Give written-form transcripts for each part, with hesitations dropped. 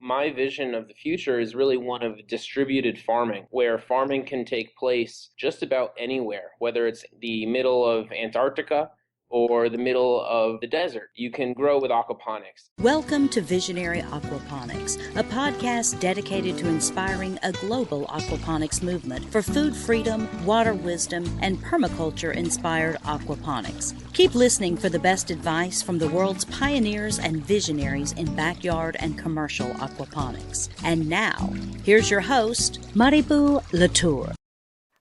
My vision of the future is really one of distributed farming, where farming can take place just about anywhere, whether it's the middle of Antarctica or the middle of the desert. You can grow with aquaponics. Welcome to Visionary Aquaponics, a podcast dedicated to inspiring a global aquaponics movement for food freedom, water wisdom, and permaculture-inspired aquaponics. Keep listening for the best advice from the world's pioneers and visionaries in backyard and commercial aquaponics. And now, here's your host, Maribou Latour.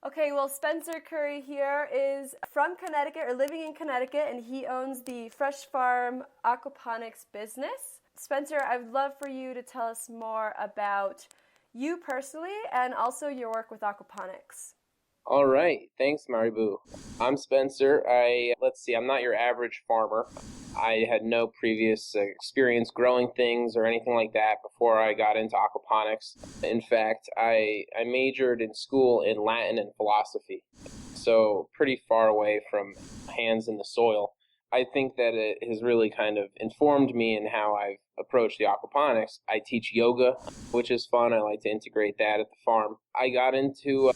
Okay, well, Spencer Curry here is from Connecticut, or living in Connecticut, and he owns the Fresh Farm Aquaponics business. Spencer, I would love for you to tell us more about you personally and also your work with aquaponics. All right. Thanks, Maribou. I'm Spencer. I'm not your average farmer. I had no previous experience growing things or anything like that before I got into aquaponics. In fact, I majored in school in Latin and philosophy, so pretty far away from hands in the soil. I think that it has really kind of informed me in how I've approached the aquaponics. I teach yoga, which is fun. I like to integrate that at the farm. I got into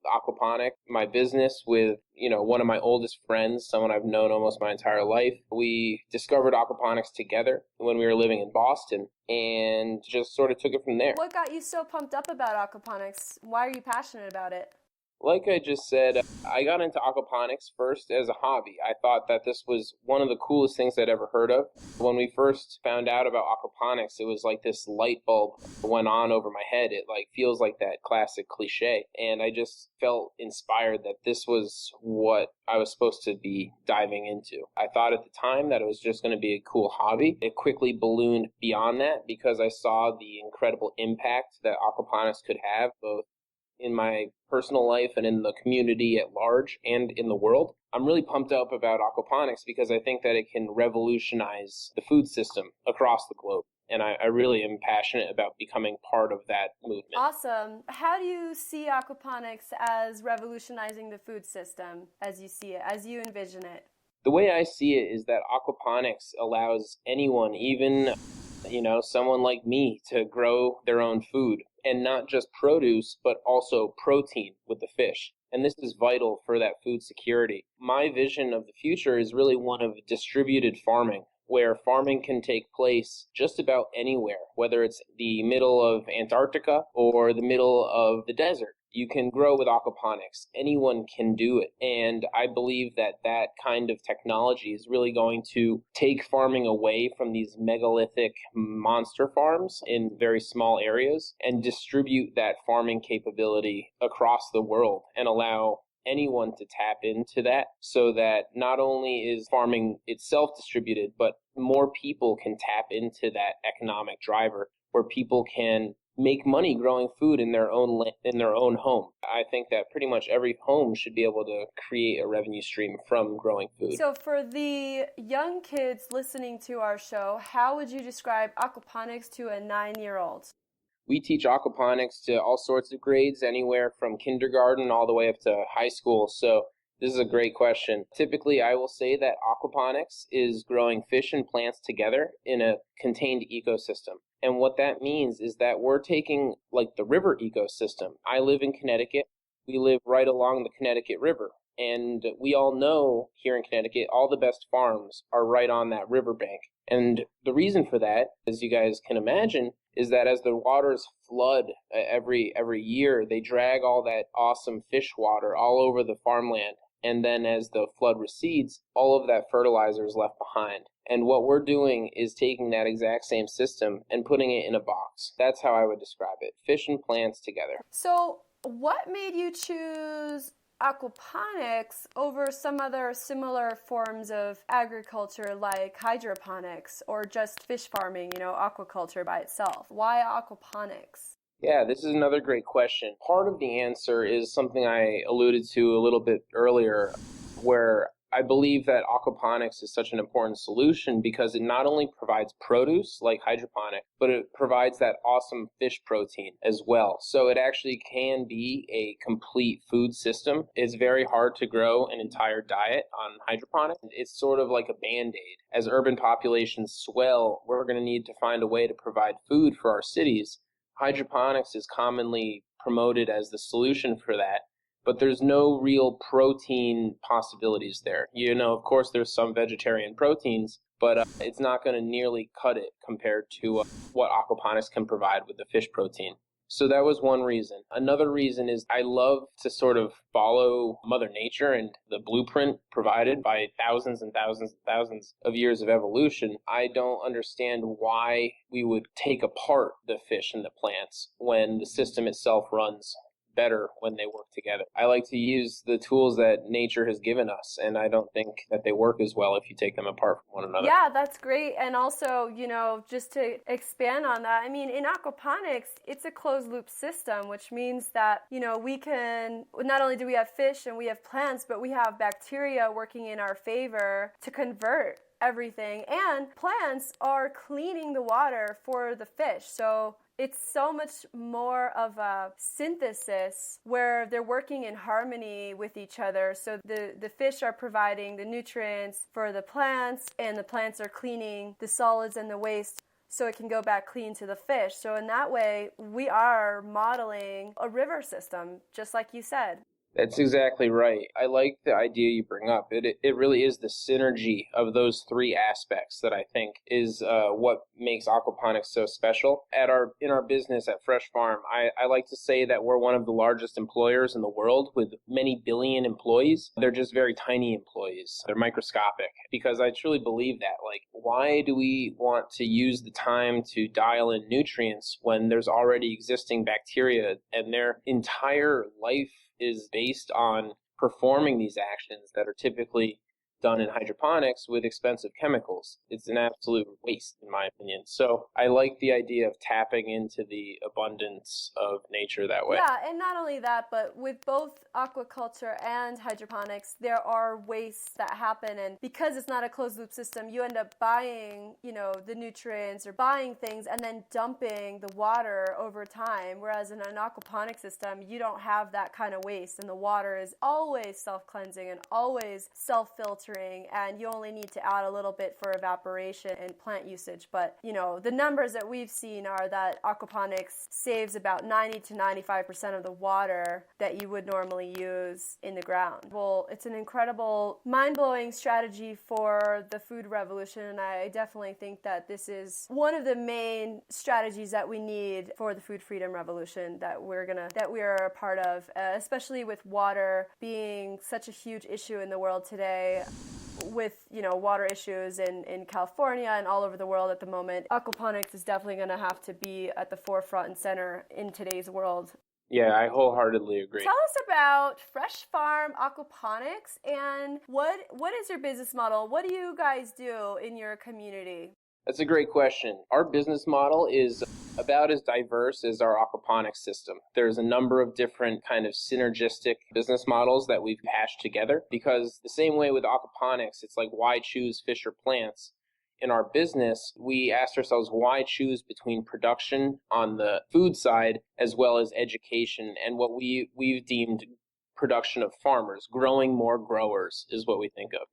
aquaponic, my business, with one of my oldest friends, someone I've known almost my entire life. We discovered aquaponics together when we were living in Boston and just sort of took it from there. What got you so pumped up about aquaponics? Why are you passionate about it? Like I just said, I got into aquaponics first as a hobby. I thought that this was one of the coolest things I'd ever heard of. When we first found out about aquaponics, it was like this light bulb went on over my head. It feels like that classic cliche. And I just felt inspired that this was what I was supposed to be diving into. I thought at the time that it was just going to be a cool hobby. It quickly ballooned beyond that because I saw the incredible impact that aquaponics could have, both in my personal life and in the community at large and in the world. I'm really pumped up about aquaponics because I think that it can revolutionize the food system across the globe. And I really am passionate about becoming part of that movement. Awesome. How do you see aquaponics as revolutionizing the food system as you see it, as you envision it? The way I see it is that aquaponics allows anyone, even someone like me, to grow their own food. And not just produce, but also protein with the fish. And this is vital for that food security. My vision of the future is really one of distributed farming, where farming can take place just about anywhere, whether it's the middle of Antarctica or the middle of the desert. You can grow with aquaponics. Anyone can do it. And I believe that that kind of technology is really going to take farming away from these megalithic monster farms in very small areas and distribute that farming capability across the world and allow anyone to tap into that, so that not only is farming itself distributed, but more people can tap into that economic driver where people can make money growing food in their own home. I think that pretty much every home should be able to create a revenue stream from growing food. So for the young kids listening to our show, how would you describe aquaponics to a 9-year-old? We teach aquaponics to all sorts of grades, anywhere from kindergarten all the way up to high school. So this is a great question. Typically, I will say that aquaponics is growing fish and plants together in a contained ecosystem. And what that means is that we're taking the river ecosystem. I live in Connecticut. We live right along the Connecticut River. And we all know here in Connecticut, all the best farms are right on that riverbank. And the reason for that, as you guys can imagine, is that as the waters flood every year, they drag all that awesome fish water all over the farmland. And then as the flood recedes, all of that fertilizer is left behind. And what we're doing is taking that exact same system and putting it in a box. That's how I would describe it. Fish and plants together. So what made you choose aquaponics over some other similar forms of agriculture like hydroponics or just fish farming, aquaculture by itself? Why aquaponics? Yeah, this is another great question. Part of the answer is something I alluded to a little bit earlier, where I believe that aquaponics is such an important solution because it not only provides produce like hydroponic, but it provides that awesome fish protein as well. So it actually can be a complete food system. It's very hard to grow an entire diet on hydroponics. It's sort of like a Band-Aid. As urban populations swell, we're going to need to find a way to provide food for our cities. Hydroponics is commonly promoted as the solution for that, but there's no real protein possibilities there. Of course, there's some vegetarian proteins, but it's not going to nearly cut it compared to what aquaponics can provide with the fish protein. So that was one reason. Another reason is I love to sort of follow Mother Nature and the blueprint provided by thousands and thousands and thousands of years of evolution. I don't understand why we would take apart the fish and the plants when the system itself runs better when they work together. I like to use the tools that nature has given us, and I don't think that they work as well if you take them apart from one another. Yeah, that's great. And also, just to expand on that, in aquaponics, it's a closed loop system, which means that, we can, not only do we have fish and we have plants, but we have bacteria working in our favor to convert everything. And plants are cleaning the water for the fish. So it's so much more of a synthesis where they're working in harmony with each other. So the fish are providing the nutrients for the plants, and the plants are cleaning the solids and the waste so it can go back clean to the fish. So in that way, we are modeling a river system, just like you said. That's exactly right. I like the idea you bring up. It really is the synergy of those three aspects that I think is what makes aquaponics so special. In our business at Fresh Farm, I like to say that we're one of the largest employers in the world with many billion employees. They're just very tiny employees. They're microscopic because I truly believe that. Like, why do we want to use the time to dial in nutrients when there's already existing bacteria and their entire life is based on performing these actions that are typically done in hydroponics with expensive chemicals? It's an absolute waste, in my opinion. So I like the idea of tapping into the abundance of nature that way. Yeah, and not only that, but with both aquaculture and hydroponics, there are wastes that happen. And because it's not a closed loop system, you end up buying, the nutrients or buying things and then dumping the water over time. Whereas in an aquaponic system, you don't have that kind of waste, and the water is always self-cleansing and always self-filtering. And you only need to add a little bit for evaporation and plant usage. But, the numbers that we've seen are that aquaponics saves about 90 to 95% of the water that you would normally use in the ground. Well, it's an incredible, mind-blowing strategy for the food revolution. And I definitely think that this is one of the main strategies that we need for the food freedom revolution that we are a part of, especially with water being such a huge issue in the world today. With, water issues in California and all over the world at the moment, aquaponics is definitely going to have to be at the forefront and center in today's world. Yeah, I wholeheartedly agree. Tell us about Fresh Farm Aquaponics and what is your business model? What do you guys do in your community? That's a great question. Our business model is about as diverse as our aquaponics system. There's a number of different kind of synergistic business models that we've hashed together, because the same way with aquaponics, it's like, why choose fish or plants? In our business, we asked ourselves, why choose between production on the food side as well as education and what we've deemed production of farmers. Growing more growers is what we think of.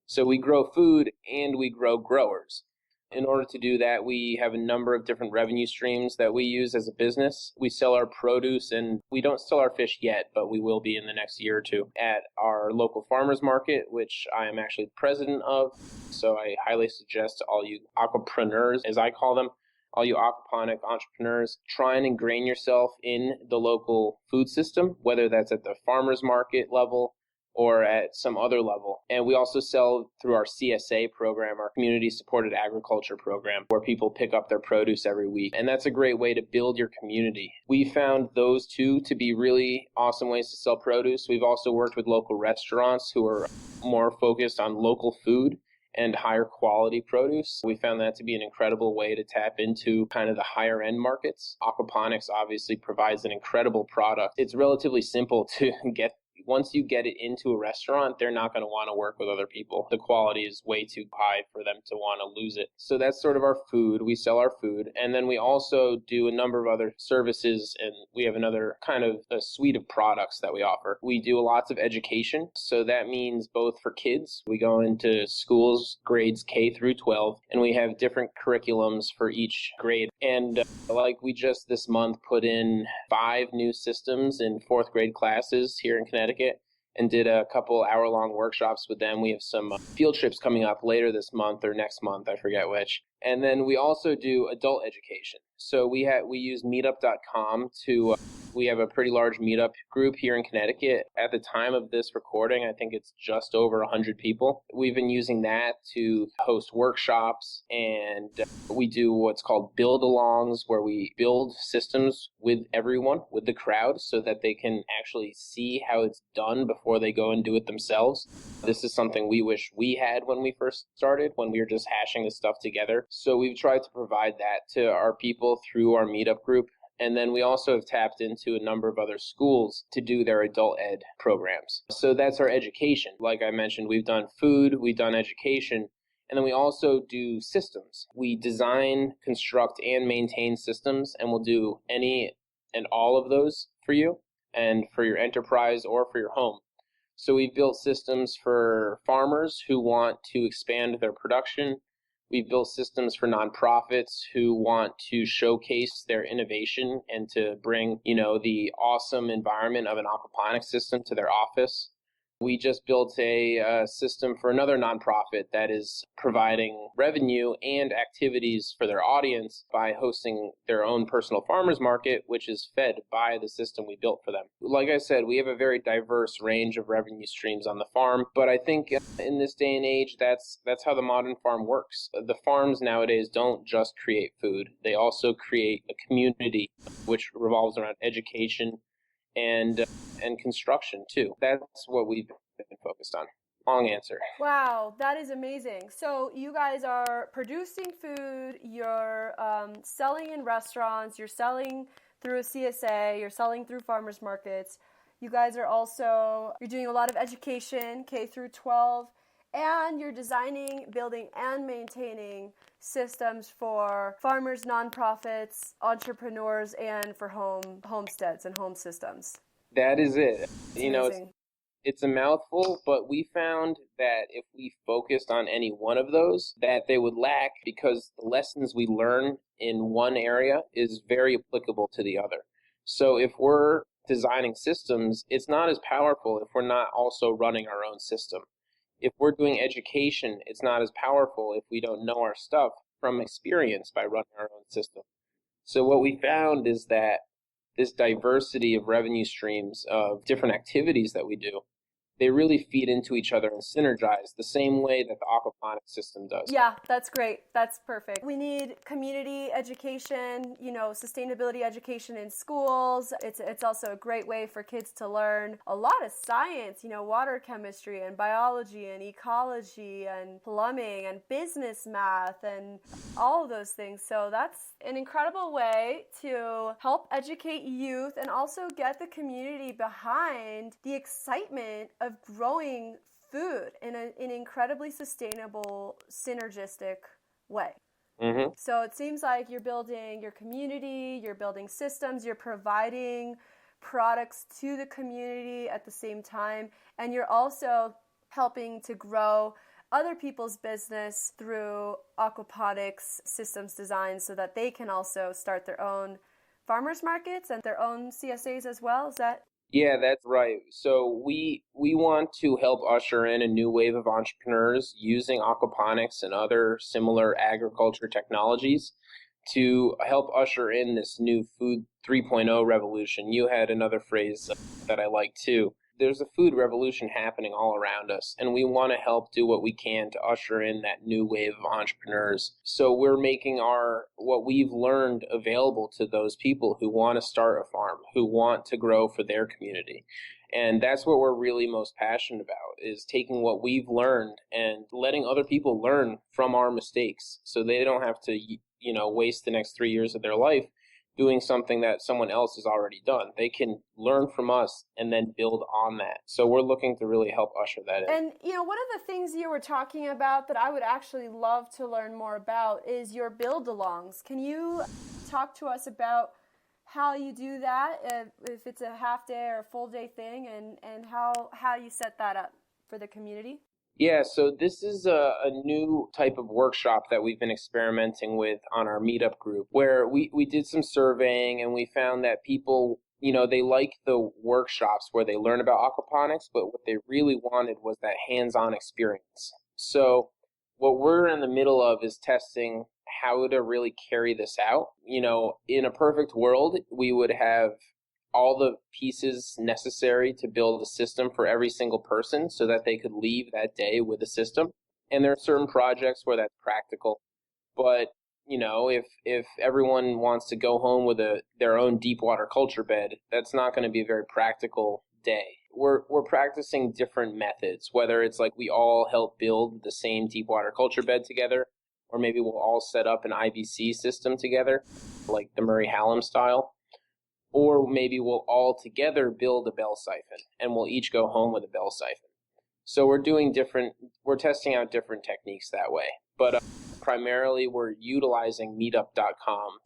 So we grow food and we grow growers. In order to do that, we have a number of different revenue streams that we use as a business. We sell our produce, and we don't sell our fish yet, but we will be in the next year or two at our local farmers market, which I am actually president of. So I highly suggest to all you aquapreneurs, as I call them, all you aquaponic entrepreneurs, try and ingrain yourself in the local food system, whether that's at the farmers market level or at some other level. And we also sell through our CSA program, our community supported agriculture program, where people pick up their produce every week. And that's a great way to build your community. We found those two to be really awesome ways to sell produce. We've also worked with local restaurants who are more focused on local food and higher quality produce. We found that to be an incredible way to tap into kind of the higher end markets. Aquaponics obviously provides an incredible product. It's relatively simple to get once you get it into a restaurant, they're not going to want to work with other people. The quality is way too high for them to want to lose it. So that's sort of our food. We sell our food. And then we also do a number of other services, and we have another kind of a suite of products that we offer. We do lots of education. So that means both for kids. We go into schools, grades K through 12, and we have different curriculums for each grade. And like we just this month put in 5 new systems in 4th grade classes here in Connecticut and did a couple hour-long workshops with them. We have some field trips coming up later this month or next month, I forget which. And then we also do adult education. So we use meetup.com to we have a pretty large meetup group here in Connecticut. At the time of this recording, I think it's just over 100 people. We've been using that to host workshops, and we do what's called build-alongs, where we build systems with everyone, with the crowd, so that they can actually see how it's done before they go and do it themselves. This is something we wish we had when we first started, when we were just hashing this stuff together. So we've tried to provide that to our people through our meetup group. And then we also have tapped into a number of other schools to do their adult ed programs. So that's our education. Like I mentioned, we've done food, we've done education, and then we also do systems. We design, construct, and maintain systems, and we'll do any and all of those for you and for your enterprise or for your home. So we've built systems for farmers who want to expand their production. We've built systems for nonprofits who want to showcase their innovation and to bring, the awesome environment of an aquaponics system to their office. We just built a system for another nonprofit that is providing revenue and activities for their audience by hosting their own personal farmers market, which is fed by the system we built for them. Like I said, we have a very diverse range of revenue streams on the farm, but I think in this day and age, that's how the modern farm works. The farms nowadays don't just create food. They also create a community which revolves around education and construction too. That's what we've been focused on. Long answer. Wow, that is amazing. So you guys are producing food, you're selling in restaurants, you're selling through a CSA, you're selling through farmers markets. You guys are you're doing a lot of education, K through 12, and you're designing, building, and maintaining systems for farmers, nonprofits, entrepreneurs, and for homesteads and home systems. That is it. Amazing. It's a mouthful, but we found that if we focused on any one of those, that they would lack because the lessons we learn in one area is very applicable to the other. So if we're designing systems, it's not as powerful if we're not also running our own system. If we're doing education, it's not as powerful if we don't know our stuff from experience by running our own system. So what we found is that this diversity of revenue streams of different activities that we do, they really feed into each other and synergize the same way that the aquaponics system does. Yeah, that's great. That's perfect. We need community education, sustainability education in schools. It's also a great way for kids to learn a lot of science, water chemistry and biology and ecology and plumbing and business math and all of those things. So that's an incredible way to help educate youth and also get the community behind the excitement of growing food in an incredibly sustainable, synergistic way. Mm-hmm. So it seems like you're building your community, you're building systems, you're providing products to the community at the same time, and you're also helping to grow other people's business through aquaponics systems design so that they can also start their own farmers markets and their own CSAs as well. Is that? Yeah, that's right. So we want to help usher in a new wave of entrepreneurs using aquaponics and other similar agriculture technologies to help usher in this new food 3.0 revolution. You had another phrase that I like too. There's a food revolution happening all around us, and we want to help do what we can to usher in that new wave of entrepreneurs. So we're making what we've learned available to those people who want to start a farm, who want to grow for their community. And that's what we're really most passionate about, is taking what we've learned and letting other people learn from our mistakes so they don't have to, waste the next 3 years of their life doing something that someone else has already done. They can learn from us and then build on that. So we're looking to really help usher that in. And, one of the things you were talking about that I would actually love to learn more about is your build-alongs. Can you talk to us about how you do that, if it's a half day or a full day thing, and how you set that up for the community? Yeah, so this is a new type of workshop that we've been experimenting with on our meetup group, where we did some surveying and we found that people, they like the workshops where they learn about aquaponics, but what they really wanted was that hands-on experience. So what we're in the middle of is testing how to really carry this out. In a perfect world, we would have all the pieces necessary to build a system for every single person so that they could leave that day with a system. And there are certain projects where that's practical. But, if everyone wants to go home with their own deep water culture bed, that's not going to be a very practical day. We're practicing different methods, whether it's like we all help build the same deep water culture bed together, or maybe we'll all set up an IBC system together, like the Murray-Hallam style. Or maybe we'll all together build a bell siphon and we'll each go home with a bell siphon. So we're testing out different techniques that way. But primarily we're utilizing meetup.com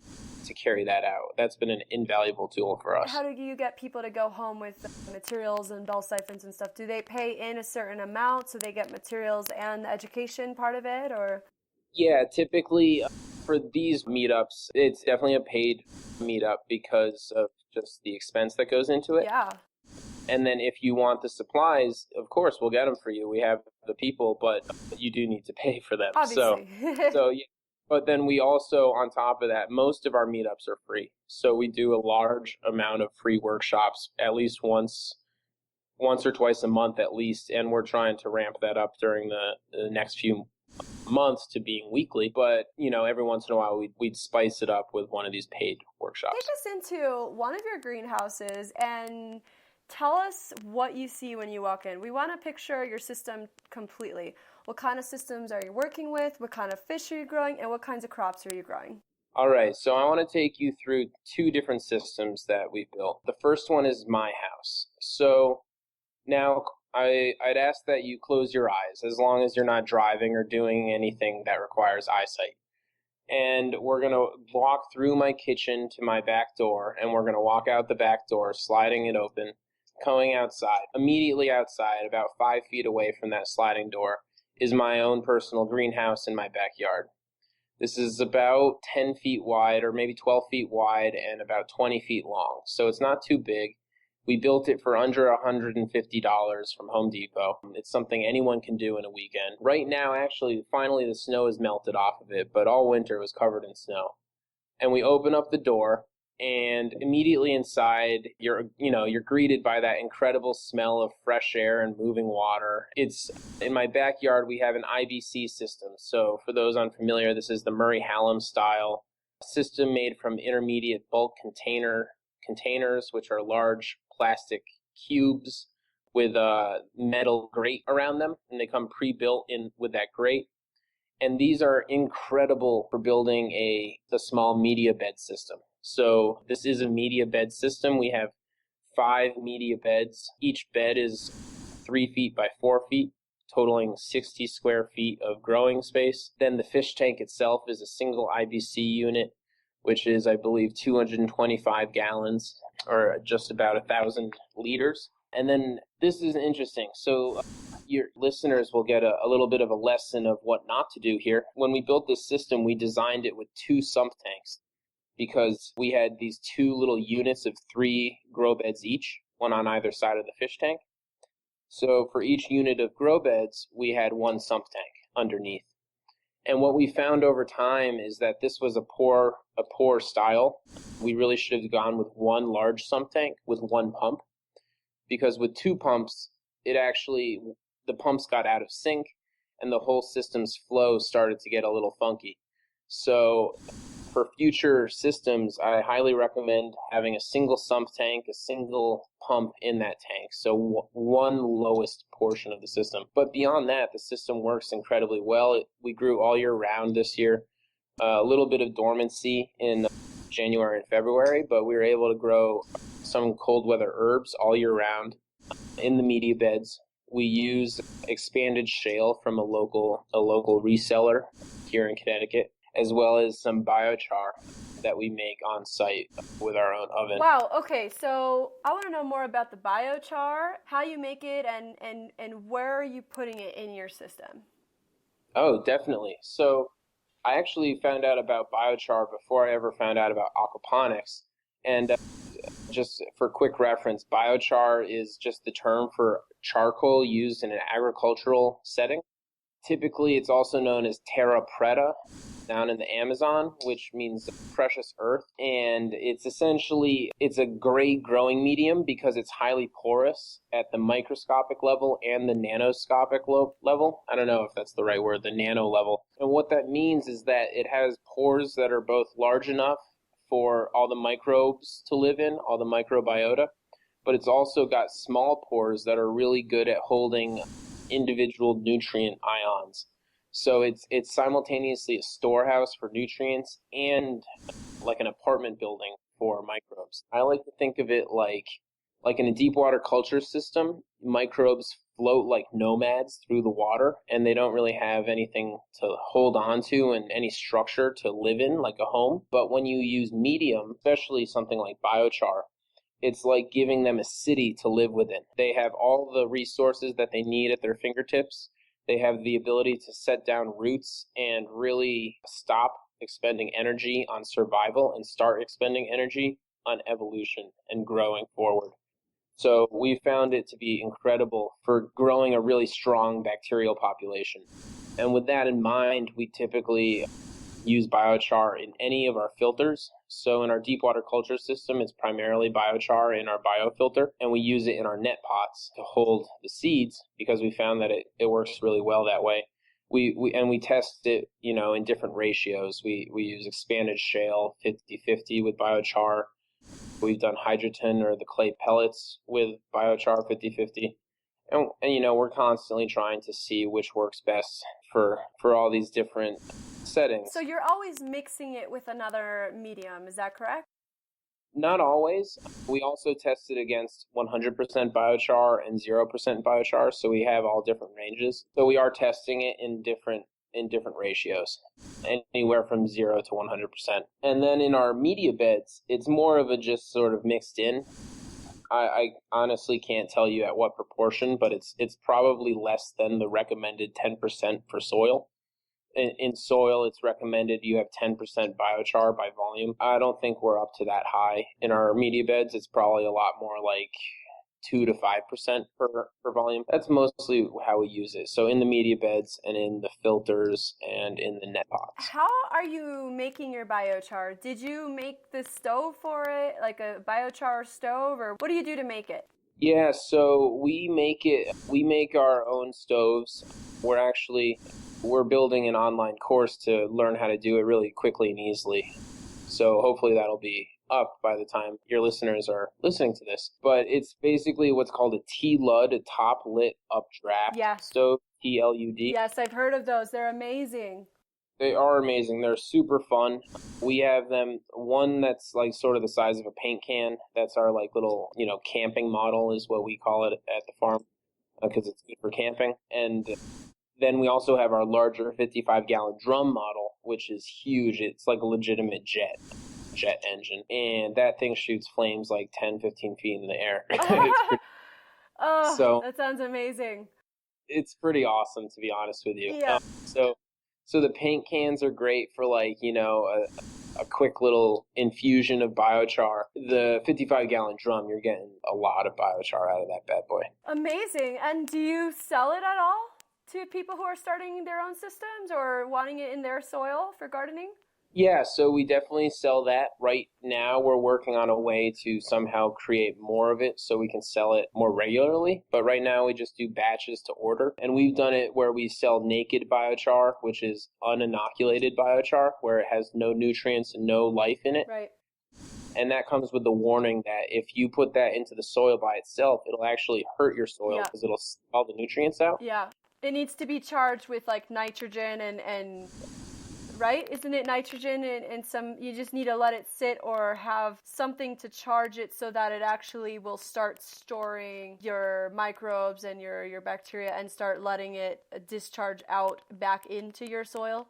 to carry that out. That's been an invaluable tool for us. How do you get people to go home with materials and bell siphons and stuff? Do they pay in a certain amount so they get materials and the education part of it, or? Yeah, typically for these meetups, it's definitely a paid meetup because of just the expense that goes into it. Yeah. And then if you want the supplies, of course, we'll get them for you. We have the people, but you do need to pay for them. Obviously. So yeah. But then we also, on top of that, most of our meetups are free. So we do a large amount of free workshops, at least once or twice a month at least. And we're trying to ramp that up during the next few months to being weekly, but every once in a while we'd spice it up with one of these paid workshops. Take us into one of your greenhouses and tell us what you see when you walk in. We want to picture your system completely. What kind of systems are you working with? What kind of fish are you growing? And what kinds of crops are you growing? All right, so I want to take you through two different systems that we've built. The first one is my house. So now I'd ask that you close your eyes as long as you're not driving or doing anything that requires eyesight. And we're going to walk through my kitchen to my back door, and we're going to walk out the back door, sliding it open, going outside. Immediately outside, about 5 feet away from that sliding door, is my own personal greenhouse in my backyard. This is about 10 feet wide, or maybe 12 feet wide, and about 20 feet long. So it's not too big. We built it for under $150 from Home Depot. It's something anyone can do in a weekend. Right now, actually, finally the snow has melted off of it, but all winter it was covered in snow. And we open up the door, and immediately inside, you're greeted by that incredible smell of fresh air and moving water. It's in my backyard. We have an IBC system. So for those unfamiliar, this is the Murray-Hallam style system made from intermediate bulk containers, which are large plastic cubes with a metal grate around them, and they come pre-built in with that grate. And these are incredible for building a small media bed system. So this is a media bed system. We have 5 media beds. Each bed is 3 feet by 4 feet, totaling 60 square feet of growing space. Then the fish tank itself is a single IBC unit, which is, I believe, 225 gallons, or just about 1,000 liters. And then this is interesting. So your listeners will get a little bit of a lesson of what not to do here. When we built this system, we designed it with 2 sump tanks because we had these 2 little units of 3 grow beds each, one on either side of the fish tank. So for each unit of grow beds, we had 1 sump tank underneath. And what we found over time is that this was a poor style. We really should have gone with 1 large sump tank with 1 pump, because with 2 pumps, the pumps got out of sync and the whole system's flow started to get a little funky. So for future systems, I highly recommend having a single sump tank, a single pump in that tank. So 1 lowest portion of the system. But beyond that, the system works incredibly well. We grew all year round this year. A little bit of dormancy in January and February, but we were able to grow some cold weather herbs all year round in the media beds. We use expanded shale from a local reseller here in Connecticut, as well as some biochar that we make on site with our own oven. Wow, okay, so I want to know more about the biochar, how you make it, and where are you putting it in your system? Oh, definitely. So I actually found out about biochar before I ever found out about aquaponics. And just for quick reference, biochar is just the term for charcoal used in an agricultural setting. Typically, it's also known as terra preta down in the Amazon, which means precious earth. And it's a great growing medium because it's highly porous at the microscopic level and the nanoscopic level. I don't know if that's the right word, the nano level. And what that means is that it has pores that are both large enough for all the microbes to live in, all the microbiota, but it's also got small pores that are really good at holding individual nutrient ions. So it's simultaneously a storehouse for nutrients and like an apartment building for microbes. I like to think of it like in a deep water culture system, microbes float like nomads through the water, and they don't really have anything to hold on to and any structure to live in, like a home. But when you use medium, especially something like biochar, it's like giving them a city to live within. They have all the resources that they need at their fingertips. They have the ability to set down roots and really stop expending energy on survival and start expending energy on evolution and growing forward. So we found it to be incredible for growing a really strong bacterial population. And with that in mind, we typically use biochar in any of our filters. So in our deep water culture system, it's primarily biochar in our biofilter, and we use it in our net pots to hold the seeds because we found that it works really well that way. We test it, in different ratios. We use expanded shale 50-50 with biochar. We've done hydrogen or the clay pellets with biochar 50-50. And we're constantly trying to see which works best for all these different settings. So you're always mixing it with another medium, is that correct? Not always. We also tested against 100% biochar and 0% biochar, so we have all different ranges. So we are testing it in different ratios, anywhere from 0 to 100%. And then in our media beds, it's more of a just sort of mixed in. I honestly can't tell you at what proportion, but it's probably less than the recommended 10% for soil. In soil, it's recommended you have 10% biochar by volume. I don't think we're up to that high. In our media beds, it's probably a lot more like 2 to 5% per volume. That's mostly how we use it. So in the media beds and in the filters and in the net pots. How are you making your biochar? Did you make the stove for it, like a biochar stove, or what do you do to make it? Yeah, so we make our own stoves. We're building an online course to learn how to do it really quickly and easily. So hopefully that'll be up by the time your listeners are listening to this. But it's basically what's called a T-LUD, a top lit updraft stove, T-L-U-D. Yes, I've heard of those. They're amazing. They are amazing. They're super fun. We have them, one that's like sort of the size of a paint can. That's our like little, camping model is what we call it at the farm because it's good for camping. And then we also have our larger 55-gallon drum model, which is huge. It's like a legitimate jet engine. And that thing shoots flames like 10, 15 feet in the air. That sounds amazing. It's pretty awesome, to be honest with you. Yeah. So the paint cans are great for like, a quick little infusion of biochar. The 55-gallon drum, you're getting a lot of biochar out of that bad boy. Amazing. And do you sell it at all to people who are starting their own systems or wanting it in their soil for gardening? Yeah, so we definitely sell that. Right now, we're working on a way to somehow create more of it so we can sell it more regularly. But right now, we just do batches to order. And we've done it where we sell naked biochar, which is uninoculated biochar, where it has no nutrients and no life in it. Right. And that comes with the warning that if you put that into the soil by itself, it'll actually hurt your soil because it'll suck all the nutrients out. Yeah. It needs to be charged with like nitrogen and right? Isn't it nitrogen and some, you just need to let it sit or have something to charge it so that it actually will start storing your microbes and your bacteria and start letting it discharge out back into your soil?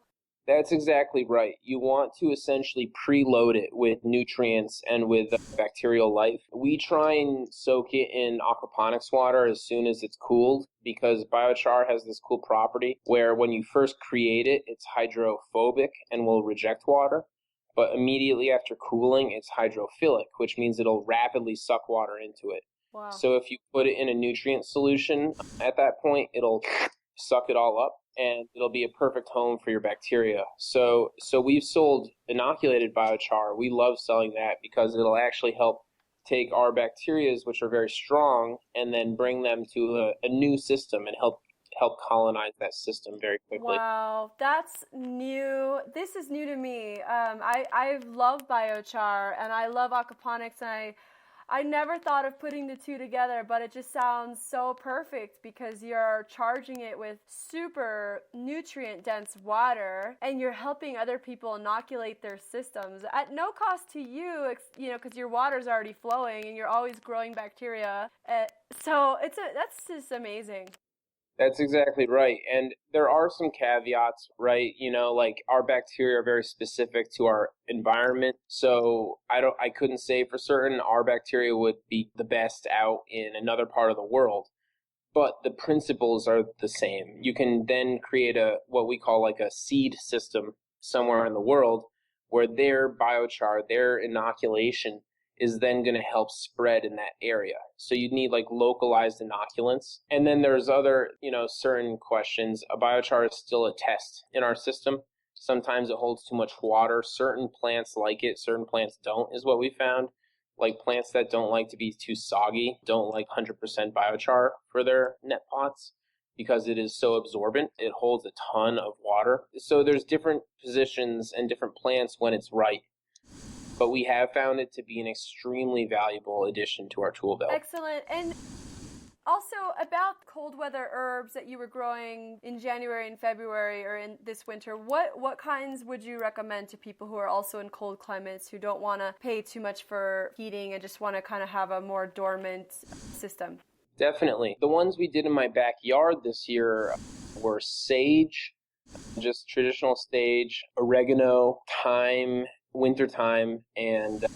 That's exactly right. You want to essentially preload it with nutrients and with bacterial life. We try and soak it in aquaponics water as soon as it's cooled because biochar has this cool property where when you first create it, it's hydrophobic and will reject water. But immediately after cooling, it's hydrophilic, which means it'll rapidly suck water into it. Wow. So if you put it in a nutrient solution, at that point, it'll suck it all up and it'll be a perfect home for your bacteria. So we've sold inoculated biochar. We love selling that because it'll actually help take our bacterias, which are very strong, and then bring them to a new system and help colonize that system very quickly. Wow, that's new. This is new to me. I love biochar and I love aquaponics, and I never thought of putting the two together, but it just sounds so perfect because you're charging it with super nutrient-dense water and you're helping other people inoculate their systems at no cost to you, because your water's already flowing and you're always growing bacteria. So that's just amazing. That's exactly right. And there are some caveats, right? Like our bacteria are very specific to our environment. So I couldn't say for certain our bacteria would be the best out in another part of the world. But the principles are the same. You can then create what we call like a seed system somewhere in the world where their biochar, their inoculation is then going to help spread in that area. So you need like localized inoculants. And then there's other, certain questions. A biochar is still a test in our system. Sometimes it holds too much water. Certain plants like it, certain plants don't, is what we found. Like plants that don't like to be too soggy, don't like 100% biochar for their net pots because it is so absorbent. It holds a ton of water. So there's different positions and different plants when it's right. But we have found it to be an extremely valuable addition to our tool belt. Excellent. And also about cold weather herbs that you were growing in January and February or in this winter, what kinds would you recommend to people who are also in cold climates who don't want to pay too much for heating and just want to kind of have a more dormant system? Definitely. The ones we did in my backyard this year were sage, just traditional sage, oregano, thyme, wintertime, and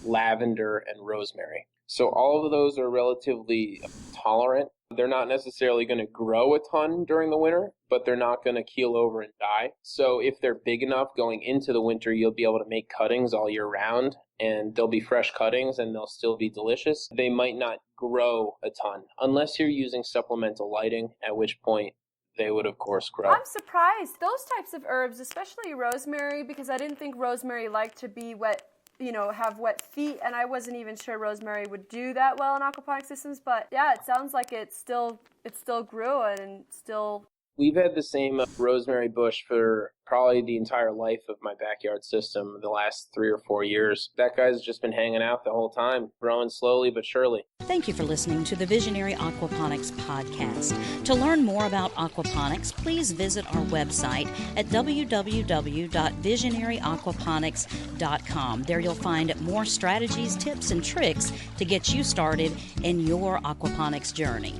lavender and rosemary. So all of those are relatively tolerant. They're not necessarily going to grow a ton during the winter, but they're not going to keel over and die. So if they're big enough going into the winter, you'll be able to make cuttings all year round, and they'll be fresh cuttings and they'll still be delicious. They might not grow a ton unless you're using supplemental lighting, at which point they would, of course, grow. I'm surprised. Those types of herbs, especially rosemary, because I didn't think rosemary liked to be wet, have wet feet, and I wasn't even sure rosemary would do that well in aquaponic systems. But yeah, it sounds like it still grew and still. We've had the same rosemary bush for probably the entire life of my backyard system, the last 3 or 4 years. That guy's just been hanging out the whole time, growing slowly but surely. Thank you for listening to the Visionary Aquaponics podcast. To learn more about aquaponics, please visit our website at www.visionaryaquaponics.com. There you'll find more strategies, tips, and tricks to get you started in your aquaponics journey.